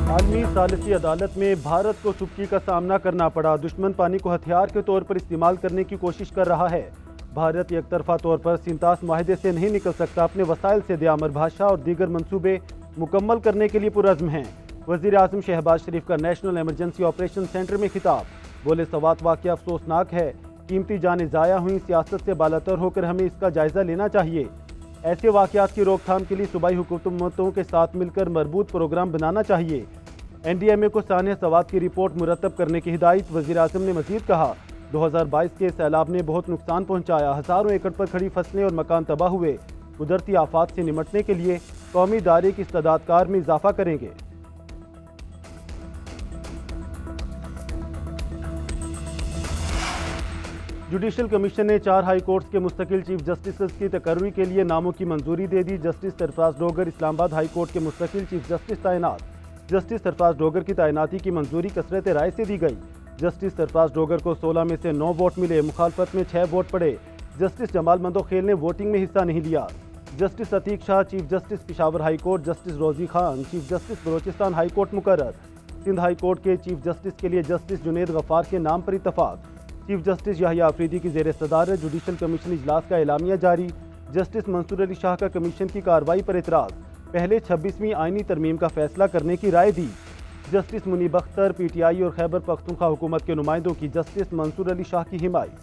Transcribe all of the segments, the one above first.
आलमी सालिसी अदालत में भारत को सुबकी का सामना करना पड़ा। दुश्मन पानी को हथियार के तौर पर इस्तेमाल करने की कोशिश कर रहा है। भारत एक तरफा तौर पर सिंतास माहिदे से नहीं निकल सकता। अपने वसाइल से दयामर भाषा और दीगर मंसूबे मुकम्मल करने के लिए पुरज़्म हैं। वज़ीर आज़म शहबाज शरीफ का नेशनल इमरजेंसी ऑपरेशन सेंटर में खिताब। बोले सवात वाक़या अफसोसनाक है, कीमती जानें ज़ाया हुई। सियासत से बालातर होकर हमें इसका जायज़ा लेना चाहिए। ऐसे वाक़यात की रोकथाम के लिए सूबाई हुकूमतों के साथ मिलकर मरबूत प्रोग्राम बनाना चाहिए। NDMA को सानिया सवात की रिपोर्ट मुरतब करने की हिदायत। वज़ीर आज़म ने मज़ीद कहा, 2022 के सैलाब ने बहुत नुकसान पहुँचाया। हज़ारों एकड़ पर खड़ी फसलें और मकान तबाह हुए। कुदरती आफात से निमटने के लिए कौमी दायरे की इस्तेदादकार में इजाफा करेंगे। जुडिशल कमीशन ने 4 हाई कोर्ट्स के मुस्तकिल चीफ जस्टिस की तकर्री के लिए नामों की मंजूरी दे दी। Justice Sarfaraz Dogar Islamabad high court के मुस्तकिल चीफ जस्टिस तैनात। जस्टिस सरफराज डोगर की तैनाती की मंजूरी कसरत राय से दी गई। जस्टिस सरफराज डोगर को 16 में से 9 वोट मिले। मुखालफत में 6 वोट पड़े। जस्टिस जमाल मंदोखेल ने वोटिंग में हिस्सा नहीं लिया। Justice Atiq Shah chief justice Peshawar high court, justice Rozi Khan chief justice Balochistan high court मुकर्रर। सिंध हाई कोर्ट के चीफ जस्टिस के लिए जस्टिस जुनेद गफ्फार के नाम पर इत्तफाक। चीफ जस्टिस याहिया अफरीदी की ज़ेर सदारत जुडिशल कमीशन इजलास का एलामिया जारी। जस्टिस मंसूर अली शाह का कमीशन की कार्रवाई पर एतराज़। पहले 26वीं आईनी तरमीम का फैसला करने की राय दी। जस्टिस मुनीब अख्तर PTI और खैबर पख्तूनख्वा हुकूमत के नुमाइंदों की जस्टिस मंसूर अली शाह की हिमायत।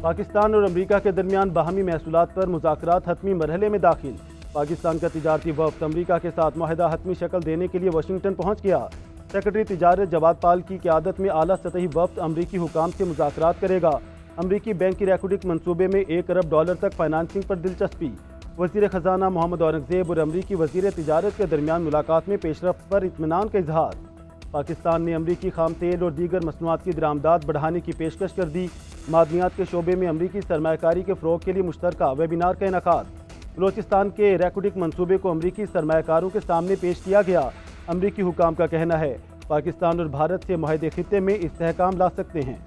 पाकिस्तान और अमरीका के दरमियान बाहमी महसूलात पर मुज़ाकरात हतमी मरहले में दाखिल। पाकिस्तान का तिजारती वफ़द अमरीका के साथ मुआहदा हतमी शक्ल देने के लिए वाशिंगटन पहुँच गया। सेक्रेटरी तिजारत जवाद पाल की क़यादत में आला सतही वफ़द अमरीकी हुकाम से मुज़ाकरात करेगा। अमरीकी बैंक की रैकुडिक मनसूबे में $1 अरब तक फाइनेंसिंग पर दिलचस्पी। वज़ीर ख़जाना मोहम्मद औरंगज़ेब और अमरीकी वज़ीर तिजारत के दरमियान मुलाकात में पेशरफ्त पर इत्मीनान का इजहार। पाकिस्तान ने अमरीकी खाम तेल और दीगर मसनूआत की दरामदात बढ़ाने की पेशकश कर दी। मादनियात के शोबे में अमरीकी सरमायाकारी के फ़रोग़ के लिए मुश्तरका वेबिनार का इनेकाद। बलोचिस्तान के रैकुडिक मनसूबे को अमरीकी सरमायाकारों के सामने पेश किया गया। अमरीकी हुकाम का कहना है, पाकिस्तान और भारत से मुआहदे खित्ते में इस्तेहकाम ला सकते हैं।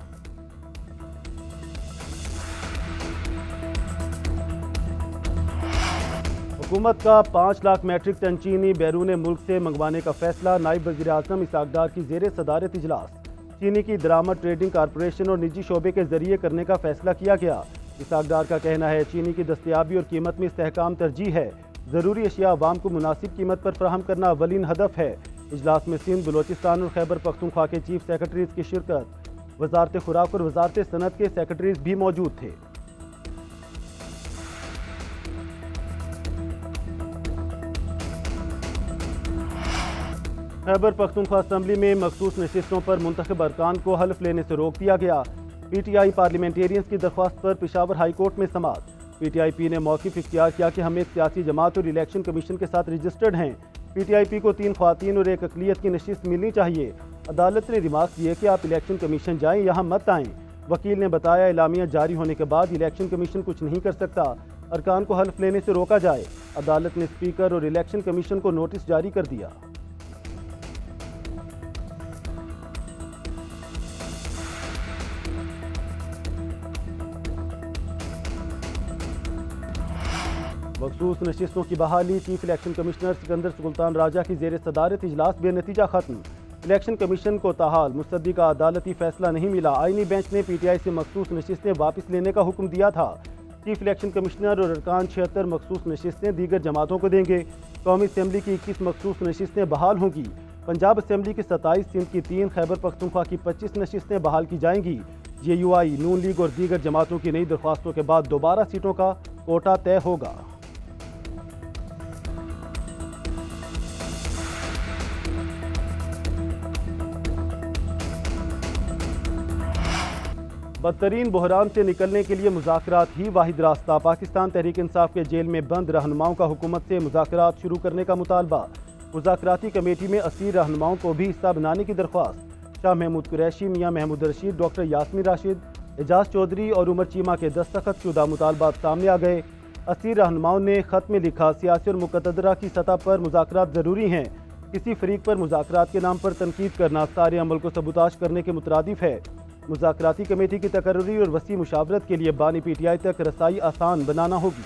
हुकूमत का 5 लाख मैट्रिक टन चीनी बैरून मुल्क से मंगवाने का फैसला। नायब वज़ीर आज़म इसाक डार की ज़ेर सदारत इजलास। चीनी की दरामद ट्रेडिंग कारपोरेशन और निजी शोबे के जरिए करने का फैसला किया गया। इसाक डार का कहना है, चीनी की दस्तयाबी और कीमत में इस्तेहकाम तरजीह है। ज़रूरी अशिया आवाम को मुनासिब कीमत पर फराहम करना अवलीन हदफ है। इजलास में सिंध, बलोचिस्तान और खैबर पख्तूनख्वा के चीफ सेक्रेटरीज की शिरकत। वजारत खुराक और वजारत सनत के सेक्रेटरीज भी मौजूद थे। खैबर पख्तूनख्वा असम्बली में मखसूस नशिस्तों पर मुंतखब अरकान को हल्फ लेने से रोक दिया गया। PTI पार्लियामेंटेरियंस की दरख्वास्त पर पेशावर हाई कोर्ट में समाअत। PTIP ने मौक़िफ़ इख्तियार किया कि हम एक सियासी जमात और इलेक्शन कमीशन के साथ रजिस्टर्ड हैं। PTIP को 3 ख़वातीन और 1 अक़लियत की नशिस्त मिलनी चाहिए। अदालत ने रिमार्क दिए कि आप इलेक्शन कमीशन जाएँ, यहाँ मत आएँ। वकील ने बताया, एलामिया जारी होने के बाद इलेक्शन कमीशन कुछ नहीं कर सकता। अरकान को हल्फ लेने से रोका जाए। अदालत ने स्पीकर और इलेक्शन कमीशन को नोटिस जारी कर दिया। मखसूस नशिस्तों की बहाली। Chief election commissioner Sikandar Sultan Raja की ज़ेर सदारत इजलास बेनतीजा खत्म। इलेक्शन कमीशन को ताहाल मुस्तद्दिका अदालती फैसला नहीं मिला। आईनी बेंच ने PTI से मखसूस नशिस्तें वापस लेने का हुक्म दिया था। चीफ इलेक्शन कमिश्नर और अरकान 76 मखसूस नशिस्तें दीगर जमातों को देंगे। कौमी असम्बली की 21 मखसूस नशिस्तें बहाल होंगी। पंजाब असम्बली की 27, सिंध की 3, खैबर पख्तूनख्वा की 25 नशिस्तें बहाल की जाएंगी। JUI, नून लीग और दीगर जमातों की नई दरख्वास्तों के बाद दोबारा सीटों का कोटा तय होगा। बदतरीन बहरान से निकलने के लिए मुज़ाकरात ही वाहिद रास्ता। पाकिस्तान तहरीक इंसाफ के जेल में बंद रहनुमाओं का हुकूमत से मुज़ाकरात शुरू करने का मुतालबा। मुज़ाकराती कमेटी में असीर रहनुमाओं को भी हिस्सा बनाने की दरख्वास्त। शाह महमूद कुरैशी, मियाँ महमूद रशीद, डॉक्टर यास्मीन राशिद, एजाज चौधरी और उमर चीमा के दस्तखत शुदा मुतालबात सामने आ गए। असीर रहनुमाओं ने ख़त में लिखा, सियासी और मुक़द्दरा की सतह पर मुज़ाकरात ज़रूरी हैं। किसी फरीक पर मुज़ाकरात के नाम पर तनकीद करना सारे अमल को सबूताश करने के मुतरादिफ है। मुज़ाकराती कमेटी की तकर्री और वसी मुशावरत के लिए बानी PTI तक रसाई आसान बनाना होगी।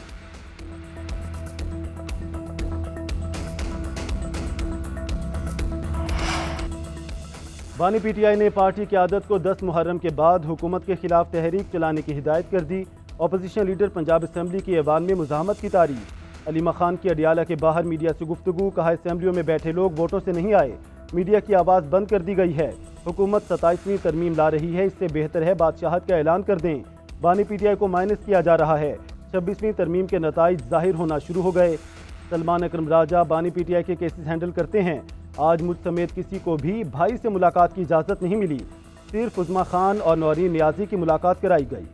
बानी पीटीआई ने पार्टी क़यादत को 10 मुहर्रम के बाद हुकूमत के खिलाफ तहरीक चलाने की हिदायत कर दी। अपोजिशन लीडर पंजाब असम्बली की ऐवान में मुज़ाहमत की तारीफ। अलीमा खान की अडियाला के बाहर मीडिया से गुफ्तगू, कहा असम्बलियों में बैठे लोग वोटों से नहीं आए, मीडिया की आवाज़ बंद कर दी गई है। हुकूमत 27वीं तरमीम ला रही है, इससे बेहतर है बादशाहत का ऐलान कर दें। बानी पीटीआई को माइनस किया जा रहा है, 26वीं तरमीम के नताइज जाहिर होना शुरू हो गए। सलमान अकरम राजा बानी पीटीआई के केसेस हैंडल करते हैं। आज मुझ समेत किसी को भी भाई से मुलाकात की इजाज़त नहीं मिली, सिर्फ उज़मा खान और नौरीन नियाजी की मुलाकात कराई गई।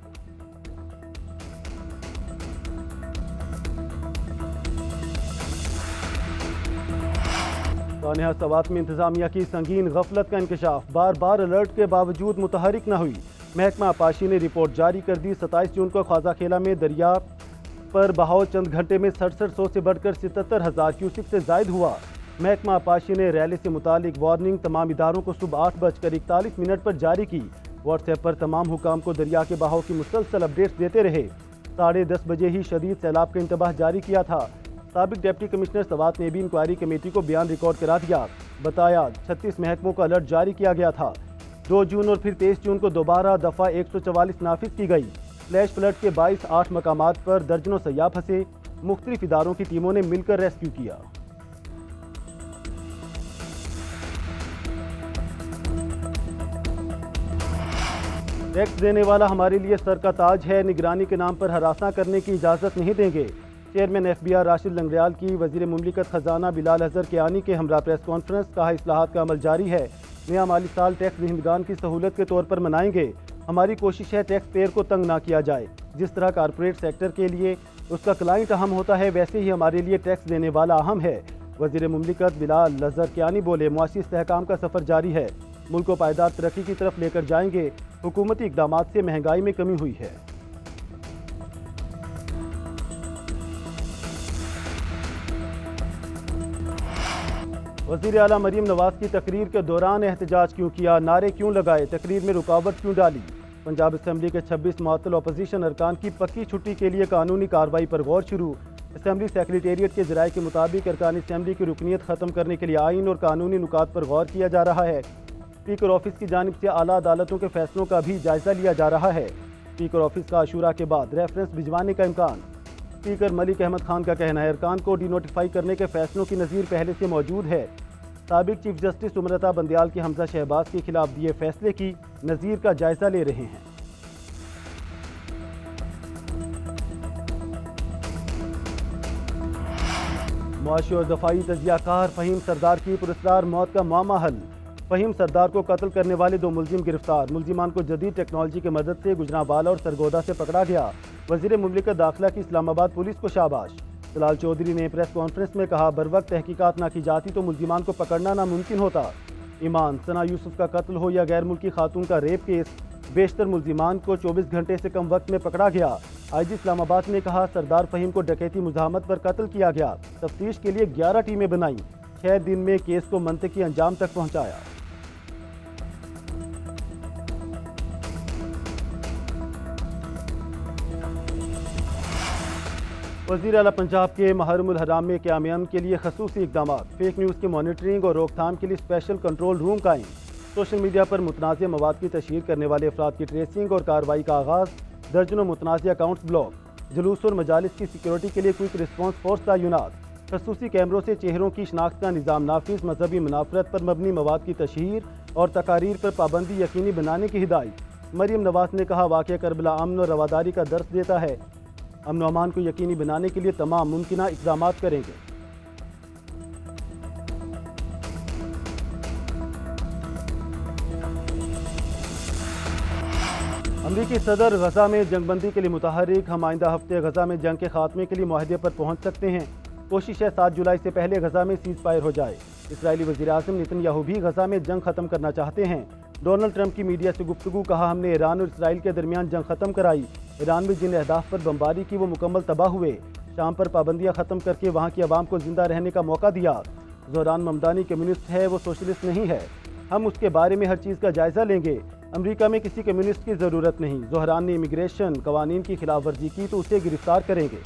सानिया सवात में इंतजामिया की संगीन गफलत का इंकशाफ, बार बार अलर्ट के बावजूद मुतहरिक न हुई। महकमा आपाशी ने रिपोर्ट जारी कर दी। 27 जून को ख्वाजा खेला में दरिया पर बहाव चंद घंटे में 6700 से बढ़कर 77,000 क्यूसिक से जायद हुआ। महकमा आपाशी ने रैली से मुतालिक वार्निंग तमाम इदारों को सुबह 8:41 पर जारी की। व्हाट्सएप पर तमाम हुकाम को दरिया के बहाव की मुसलसल अपडेट्स देते रहे। 10:30 बजे ही शदीद सैलाब का इंतबाह जारी किया था। साबिक डिप्टी कमिश्नर सवात ने भी इंक्वायरी कमेटी को बयान रिकॉर्ड करा दिया। बताया 36 महकमों का अलर्ट जारी किया गया था। 2 जून और फिर 23 जून को दोबारा दफ़ा 144 नाफिज की गई। फ्लैश फ्लड के 22 8 मकामात पर दर्जनों सयाह फंसे, मुख्तलिफ इदारों की टीमों ने मिलकर रेस्क्यू किया। टैक्स देने वाला हमारे लिए सर का ताज है, निगरानी के नाम पर हरासा करने की इजाज़त नहीं देंगे। चेयरमैन FBR राशिद लंगड़ियाल की वज़ीर मुमलिकत ख़जाना बिलाल हज़र कियानी के हमरा प्रेस कॉन्फ्रेंस, कहा इस्लाहात का अमल जारी है। नया माली साल टैक्स दहिंदगान की सहूलत के तौर पर मनाएंगे। हमारी कोशिश है टैक्स पेयर को तंग ना किया जाए। जिस तरह कारपोरेट सेक्टर के लिए उसका क्लाइंट अहम होता है, वैसे ही हमारे लिए टैक्स देने वाला अहम है। वज़ीर मुमलिकत बिलाल हज़र कियानी बोले, मुआशी इस्तेहकाम का सफ़र जारी है, मुल्क को पायदार तरक्की की तरफ लेकर जाएंगे। हुकूमती इक़दामात से महंगाई में कमी हुई है। वज़ीर आला मरीम नवाज की तकरीर के दौरान एहतजाज क्यों किया, नारे क्यों लगाए, तकरीर में रुकावट क्यों डाली। पंजाब असम्बली के 26 मुअत्तल अपोजिशन अरकान की पक्की छुट्टी के लिए कानूनी कार्रवाई पर गौर शुरू। असम्बली सेक्रेटेरिएट के जराये के मुताबिक अरकान असम्बली की रुकनीत ख़त्म करने के लिए आइन और कानूनी नुकात पर गौर किया जा रहा है। स्पीकर ऑफिस की जानिब से आला अदालतों के फैसलों का भी जायजा लिया जा रहा है। स्पीकर ऑफिस का अशूरा के बाद रेफरेंस भिजवाने का इम्कान। स्पीकर मलिक अहमद खान का कहना है, अरकान को डिनोटिफाई करने के फैसलों की नज़ीर पहले से मौजूद है। साबिक चीफ जस्टिस उमरता बंदियाल के हमजा शहबाज के खिलाफ दिए फैसले की नज़ीर का जायजा ले रहे हैं। मुआशी और दफाई तजियाकार फ़हीम सरदार की पुरस्कार मौत का मामला हल। फ़हीम सरदार को कत्ल करने वाले 2 मुलजिम गिरफ्तार। मुलजिमान को जदीद टेक्नोलॉजी की मदद से गुजरांवाला और सरगोदा से पकड़ा गया। वज़ीर मुमलिकत दाखिला की इस्लामाबाद पुलिस को शाबाश। जलाल चौधरी ने प्रेस कॉन्फ्रेंस में कहा, बर वक्त तहकीकात ना की जाती तो मुलजिमान को पकड़ना नामुमकिन होता। ईमान, सना यूसुफ का कत्ल हो या गैर मुल्की खातून का रेप केस, बेशतर मुलजिमान को 24 घंटे से कम वक्त में पकड़ा गया। IG इस्लामाबाद ने कहा, सरदार फ़हीम को डकैती मुज़ाहमत पर कत्ल किया गया। तफ्तीश के लिए 11 टीमें बनाई, 6 दिन में केस को मंतकी अंजाम तक पहुँचाया। वज़ीर आला पंजाब के मुहर्रमुल हराम में क़याम के लिए खसूसी इक़दामात। फेक न्यूज़ की मॉनिटरिंग और रोकथाम के लिए स्पेशल कंट्रोल रूम कायम। सोशल मीडिया पर मुतनाज़ मवाद की तशहीर करने वाले अफराद की ट्रेसिंग और कार्रवाई का आगाज़। दर्जनों मुतनाज़ अकाउंट्स ब्लॉक। जुलूस और मजालिस की सिक्योरिटी के लिए क्विक रिस्पॉन्स फोर्स तैनात। खसूसी कैमरों से चेहरों की शनाख्त का निज़ाम नाफिज। मजहबी मुनाफरत पर मबनी मवाद की तशहीर और तकारीर पर पाबंदी यकीनी बनाने की हिदायत। मरीम नवाज ने कहा, वाक़या करबला अमन और रवादारी का दर्स देता है। अमन व अमान को यकीनी बनाने के लिए तमाम मुमकिना इक़दामात करेंगे। अमरीकी सदर गजा में जंगबंदी के लिए मुतहरिक। हम आइंदा हफ्ते गजा में जंग के खात्मे के लिए मुआहदे पर पहुँच सकते हैं। कोशिश है 7 जुलाई से पहले गजा में सीज़ फायर हो जाए। इसराइली वज़ीर आज़म नेतन्याहू भी गजा में जंग ख़त्म करना चाहते हैं। डोनाल्ड ट्रंप की मीडिया से गुफ्तगू, कहा, हमने ईरान और इसराइल के दरमियान जंग ख़त्म कराई। ईरान में जिन अहदाफ पर बमबारी की वो मुकम्मल तबाह हुए। शाम पर पाबंदियाँ ख़त्म करके वहाँ की आवाम को जिंदा रहने का मौका दिया। ज़ोहरान ममदानी कम्युनिस्ट है, वो सोशलिस्ट नहीं है। हम उसके बारे में हर चीज़ का जायज़ा लेंगे। अमेरिका में किसी कम्युनिस्ट की ज़रूरत नहीं। ज़ोहरान ने इमिग्रेशन कवानीन की खिलाफ वर्जी की तो उसे गिरफ्तार करेंगे।